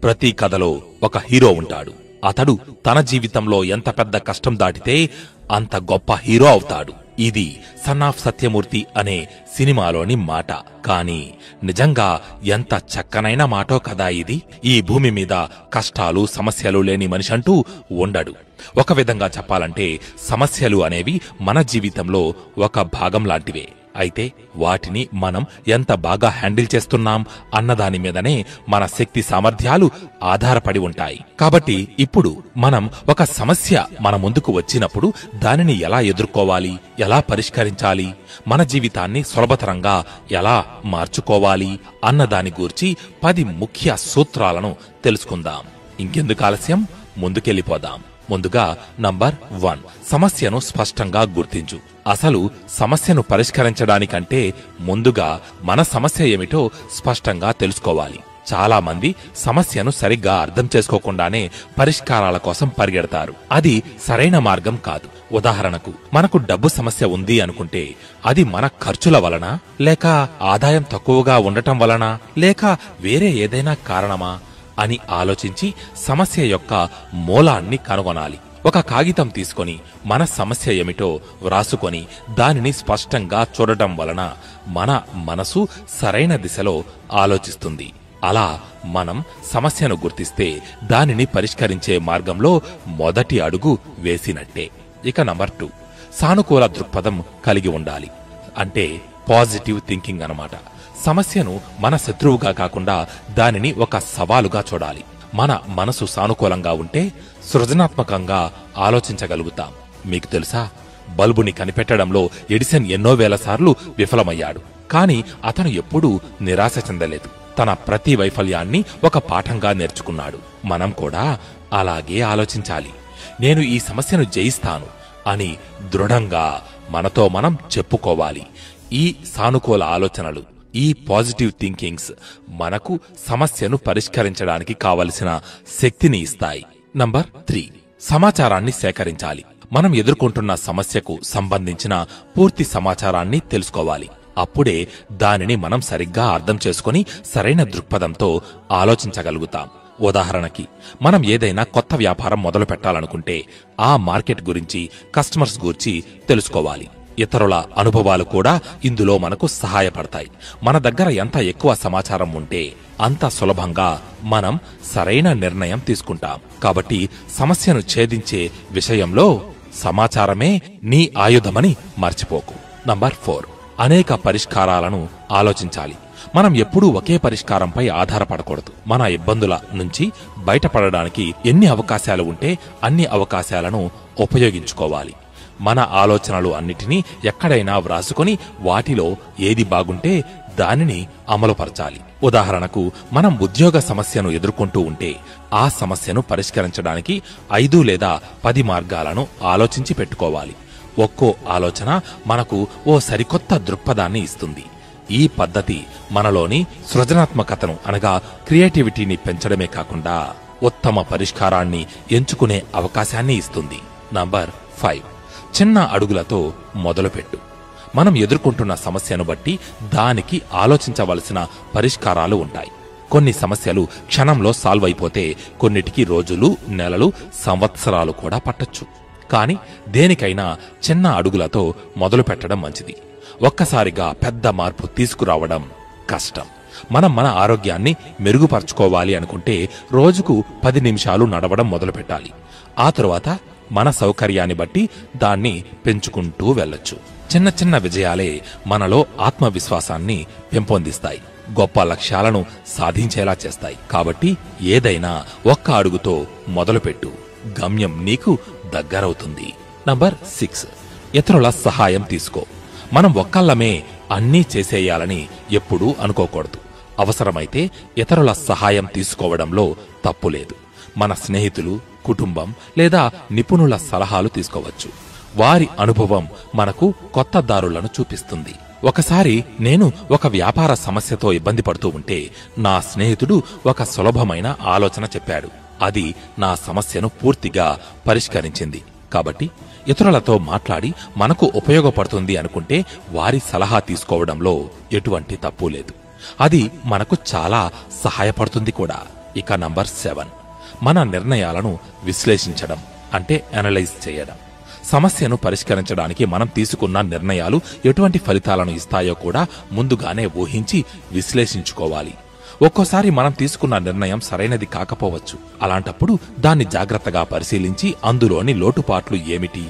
ప్రతి కథలో ఒక హీరో ఉంటాడు. అతడు తన జీవితంలో ఎంత పెద్ద కష్టం దాటితే అంత గొప్ప హీరో అవుతాడు. ఇది సన్ ఆఫ్ సత్యమూర్తి అనే సినిమాలోని మాట. కాని నిజంగా ఎంత చక్కనైన మాటో కదా ఇది. ఈ భూమి మీద కష్టాలు సమస్యలు లేని మనిషి అంటూ ఉండడు. ఒక విధంగా చెప్పాలంటే సమస్యలు అనేవి మన జీవితంలో ఒక భాగం లాంటివే. అయితే వాటిని మనం ఎంత బాగా హ్యాండిల్ చేస్తున్నాం అన్నదాని మీదనే మన శక్తి సామర్థ్యాలు ఆధారపడి ఉంటాయి. కాబట్టి ఇప్పుడు మనం ఒక సమస్య మన ముందుకు వచ్చినప్పుడు దానిని ఎలా ఎదుర్కోవాలి, ఎలా పరిష్కరించాలి, మన జీవితాన్ని సులభతరంగా ఎలా మార్చుకోవాలి అన్నదాని గూర్చి 10 ముఖ్య సూత్రాలను తెలుసుకుందాం. ఇంకెందుకు ఆలస్యం, ముందుకెళ్ళిపోదాం. ముందుగా నంబర్ 1, సమస్యను స్పష్టంగా గుర్తించు. అసలు సమస్యను పరిష్కరించడానికంటే ముందుగా మన సమస్య ఏమిటో స్పష్టంగా తెలుసుకోవాలి. చాలా మంది సమస్యను సరిగ్గా అర్థం చేసుకోకుండానే పరిష్కారాల కోసం పరిగెడతారు. అది సరైన మార్గం కాదు. ఉదాహరణకు, మనకు డబ్బు సమస్య ఉంది అనుకుంటే అది మన ఖర్చుల వలన, లేక ఆదాయం తక్కువగా ఉండటం వలన, లేక వేరే ఏదైనా కారణమా అని ఆలోచించి సమస్య యొక్క మూలాన్ని కనుగొనాలి. ఒక కాగితం తీసుకొని మన సమస్య ఏమిటో వ్రాసుకొని దానిని స్పష్టంగా చూడటం వలన మన మనసు సరైన దిశలో ఆలోచిస్తుంది. అలా మనం సమస్యను గుర్తిస్తే దానిని పరిష్కరించే మార్గంలో మొదటి అడుగు వేసినట్టే. ఇక నంబర్ 2, సానుకూల దృక్పథం కలిగి ఉండాలి. అంటే పాజిటివ్ థింకింగ్ అన్నమాట. సమస్యను మన శత్రువుగా కాకుండా దానిని ఒక సవాలుగా చూడాలి. మన మనసు సానుకూలంగా ఉంటే సృజనాత్మకంగా ఆలోచించగలుగుతాం. మీకు తెలుసా, బల్బుని కనిపెట్టడంలో ఎడిసన్ ఎన్నో వేల సార్లు విఫలమయ్యాడు. కాని అతను ఎప్పుడూ నిరాశ చెందలేదు. తన ప్రతి వైఫల్యాన్ని ఒక పాఠంగా నేర్చుకున్నాడు. మనం కూడా అలాగే ఆలోచించాలి. నేను ఈ సమస్యను జయిస్తాను అని దృఢంగా మనతో మనం చెప్పుకోవాలి. ఈ సానుకూల ఆలోచనలు, ఈ పాజిటివ్ థింకింగ్స్ మనకు సమస్యను పరిష్కరించడానికి కావలసిన శక్తిని ఇస్తాయి. నంబర్ 3, సమాచారాన్ని సేకరించాలి. మనం ఎదుర్కొంటున్న సమస్యకు సంబంధించిన పూర్తి సమాచారాన్ని తెలుసుకోవాలి. అప్పుడే దానిని మనం సరిగ్గా అర్థం చేసుకుని సరైన దృక్పథంతో ఆలోచించగలుగుతాం. ఉదాహరణకి, మనం ఏదైనా కొత్త వ్యాపారం మొదలు పెట్టాలనుకుంటే ఆ మార్కెట్ గురించి, కస్టమర్స్ గురించి తెలుసుకోవాలి. ఇతరుల అనుభవాలు కూడా ఇందులో మనకు సహాయపడతాయి. మన దగ్గర ఎంత ఎక్కువ సమాచారం ఉంటే అంత సులభంగా మనం సరైన నిర్ణయం తీసుకుంటాం. కాబట్టి సమస్యను ఛేదించే విషయంలో సమాచారమే నీ ఆయుధమని మర్చిపోకు. నంబర్ 4, అనేక పరిష్కారాలను ఆలోచించాలి. మనం ఎప్పుడూ ఒకే పరిష్కారంపై ఆధారపడకూడదు. మన ఇబ్బందుల నుంచి బయటపడడానికి ఎన్ని అవకాశాలు ఉంటే అన్ని అవకాశాలను ఉపయోగించుకోవాలి. మన ఆలోచనలు అన్నిటినీ ఎక్కడైనా వ్రాసుకొని వాటిలో ఏది బాగుంటే దానిని అమలుపరచాలి. ఉదాహరణకు, మనం ఉద్యోగ సమస్యను ఎదుర్కొంటూ ఉంటే ఆ సమస్యను పరిష్కరించడానికి 5 లేదా 10 మార్గాలను ఆలోచించి పెట్టుకోవాలి. ఒక్కో ఆలోచన మనకు ఓ సరికొత్త దృక్పథాన్ని ఇస్తుంది. ఈ పద్ధతి మనలోని సృజనాత్మకతను అనగా క్రియేటివిటీని పెంచడమే కాకుండా ఉత్తమ పరిష్కారాన్ని ఎంచుకునే అవకాశాన్ని ఇస్తుంది. నంబర్ 5, చిన్న అడుగులతో మొదలుపెట్టు. మనం ఎదుర్కొంటున్న సమస్యను బట్టి దానికి ఆలోచించవలసిన పరిష్కారాలు ఉంటాయి. కొన్ని సమస్యలు క్షణంలో సాల్వ్ అయిపోతే కొన్నిటికి రోజులు, నెలలు, సంవత్సరాలు కూడా పట్టొచ్చు. కాని దేనికైనా చిన్న అడుగులతో మొదలు పెట్టడం మంచిది. ఒక్కసారిగా పెద్ద మార్పు తీసుకురావడం కష్టం. మనం మన ఆరోగ్యాన్ని మెరుగుపరుచుకోవాలి అనుకుంటే రోజుకు 10 నిమిషాలు నడవడం మొదలుపెట్టాలి. ఆ తరువాత మన సౌకర్యాన్ని బట్టి దాన్ని పెంచుకుంటూ వెళ్ళొచ్చు. చిన్న చిన్న విజయాలే మనలో ఆత్మవిశ్వాసాన్ని పెంపొందిస్తాయి, గొప్ప లక్ష్యాలను సాధించేలా చేస్తాయి. కాబట్టి ఏదైనా ఒక్క అడుగుతో మొదలుపెట్టు. గమ్యం నీకు దగ్గరవుతుంది. నంబర్ 6, ఇతరుల సహాయం తీసుకో. మనం ఒక్కళ్ళమే అన్నీ చేసేయాలని ఎప్పుడూ అనుకోకూడదు. అవసరమైతే ఇతరుల సహాయం తీసుకోవడంలో తప్పులేదు. మన స్నేహితులు, కుటుంబం లేదా నిపుణుల సలహాలు తీసుకోవచ్చు. వారి అనుభవం మనకు కొత్త దారులను చూపిస్తుంది. ఒకసారి నేను ఒక వ్యాపార సమస్యతో ఇబ్బంది పడుతూ ఉంటే నా స్నేహితుడు ఒక సులభమైన ఆలోచన చెప్పాడు. అది నా సమస్యను పూర్తిగా పరిష్కరించింది. కాబట్టి ఇతరులతో మాట్లాడి మనకు ఉపయోగపడుతుంది అనుకుంటే వారి సలహా తీసుకోవడంలో ఎటువంటి తప్పు లేదు. అది మనకు చాలా సహాయపడుతుంది కూడా. ఇక నంబర్ 7, మన నిర్ణయాలను విశ్లేషించడం అంటే అనలైజ్ చేయడం. సమస్యను పరిష్కరించడానికి మనం తీసుకున్న నిర్ణయాలు ఎటువంటి ఫలితాలను ఇస్తాయో కూడా ముందుగానే ఊహించి విశ్లేషించుకోవాలి. ఒక్కోసారి మనం తీసుకున్న నిర్ణయం సరైనది కాకపోవచ్చు. అలాంటప్పుడు దాన్ని జాగ్రత్తగా పరిశీలించి అందులోని లోటుపాట్లు ఏమిటి,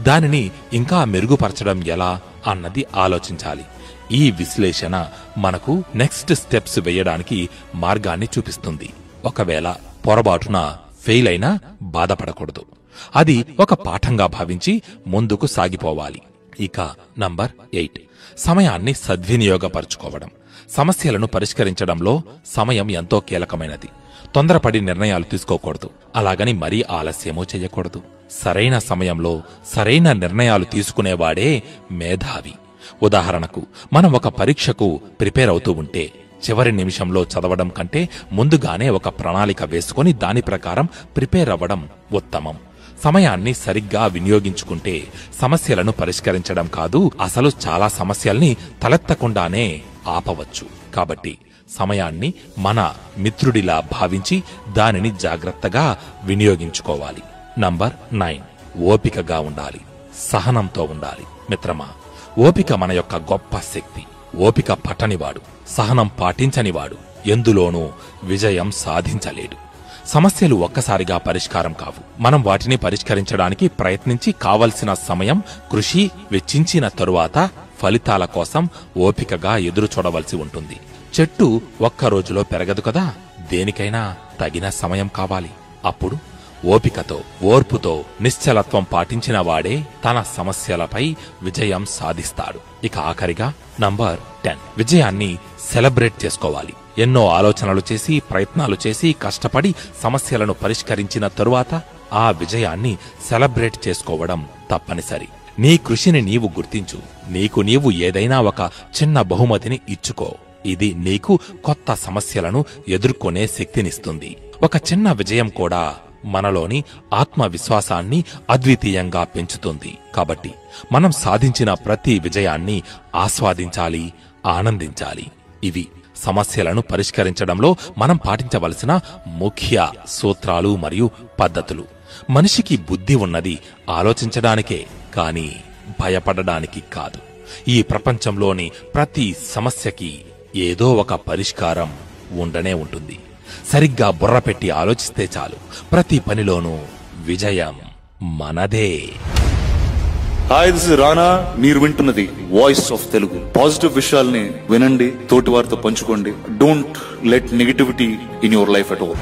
దానిని ఇంకా మెరుగుపరచడం ఎలా అన్నది ఆలోచించాలి. ఈ విశ్లేషణ మనకు నెక్స్ట్ స్టెప్స్ వేయడానికి మార్గాన్ని చూపిస్తుంది. ఒకవేళ పొరపాటున ఫెయిల్ అయినా బాధపడకూడదు. అది ఒక పాఠంగా భావించి ముందుకు సాగిపోవాలి. ఇక నంబర్ 8, సమయాన్ని సద్వినియోగపరుచుకోవడం. సమస్యలను పరిష్కరించడంలో సమయం ఎంతో కీలకమైనది. తొందరపడి నిర్ణయాలు తీసుకోకూడదు. అలాగని మరీ ఆలస్యమూ చెయ్యకూడదు. సరైన సమయంలో సరైన నిర్ణయాలు తీసుకునేవాడే మేధావి. ఉదాహరణకు, మనం ఒక పరీక్షకు ప్రిపేర్ అవుతూ ఉంటే చివరి నిమిషంలో చదవడం కంటే ముందుగానే ఒక ప్రణాళిక వేసుకుని దాని ప్రకారం ప్రిపేర్ అవ్వడం ఉత్తమం. సమయాన్ని సరిగ్గా వినియోగించుకుంటే సమస్యలను పరిష్కరించడం కాదు, అసలు చాలా సమస్యల్ని తలెత్తకుండానే ఆపవచ్చు. కాబట్టి సమయాన్ని మన మిత్రుడిలా భావించి దానిని జాగ్రత్తగా వినియోగించుకోవాలి. నంబర్ 9, ఓపికగా ఉండాలి, సహనంతో ఉండాలి. మిత్రమా, ఓపిక మన యొక్క గొప్ప శక్తి. ఓపిక పట్టనివాడు, సహనం పాటించనివాడు ఎందులోనూ విజయం సాధించలేడు. సమస్యలు ఒక్కసారిగా పరిష్కారం కావు. మనం వాటిని పరిష్కరించడానికి ప్రయత్నించి కావలసిన సమయం, కృషి వెచ్చించిన తరువాత ఫలితాల కోసం ఓపికగా ఎదురు చూడవలసి ఉంటుంది. చెట్టు ఒక్క రోజులో పెరగదు కదా, దేనికైనా తగిన సమయం కావాలి. అప్పుడు ఓపికతో, ఓర్పుతో, నిశ్చలత్వం పాటించిన వాడే తన సమస్యలపై విజయం సాధిస్తాడు. ఇక ఆఖరిగా నంబర్ 10, విజయాన్ని సెలబ్రేట్ చేసుకోవాలి. ఎన్నో ఆలోచనలు చేసి, ప్రయత్నాలు చేసి, కష్టపడి సమస్యలను పరిష్కరించిన తరువాత ఆ విజయాన్ని సెలబ్రేట్ చేసుకోవడం తప్పనిసరి. నీ కృషిని నీవు గుర్తించు. నీకు నీవు ఏదైనా ఒక చిన్న బహుమతిని ఇచ్చుకో. ఇది నీకు కొత్త సమస్యలను ఎదుర్కొనే శక్తినిస్తుంది. ఒక చిన్న విజయం కూడా మనలోని ఆత్మవిశ్వాసాన్ని అద్వితీయంగా పెంచుతుంది. కాబట్టి మనం సాధించిన ప్రతి విజయాన్ని ఆస్వాదించాలి, ఆనందించాలి. ఇవి సమస్యలను పరిష్కరించడంలో మనం పాటించవలసిన ముఖ్య సూత్రాలు మరియు పద్ధతులు. మనిషికి బుద్ధి ఉన్నది ఆలోచించడానికే, కాని భయపడడానికి కాదు. ఈ ప్రపంచంలోని ప్రతి సమస్యకి ఏదో ఒక పరిష్కారం ఉండనే ఉంటుంది. సరిగ్గా బుర్ర పెట్టి ఆలోచిస్తే చాలు, ప్రతి పనిలోనూ విజయం మనదే. హాయ్, దిస్ ఇస్ రానా. మీరు వింటున్నది వాయిస్ ఆఫ్ తెలుగు. పాజిటివ్ విషయాల్ని వినండి, తోటి వారితో పంచుకోండి. Don't let negativity in your life at all.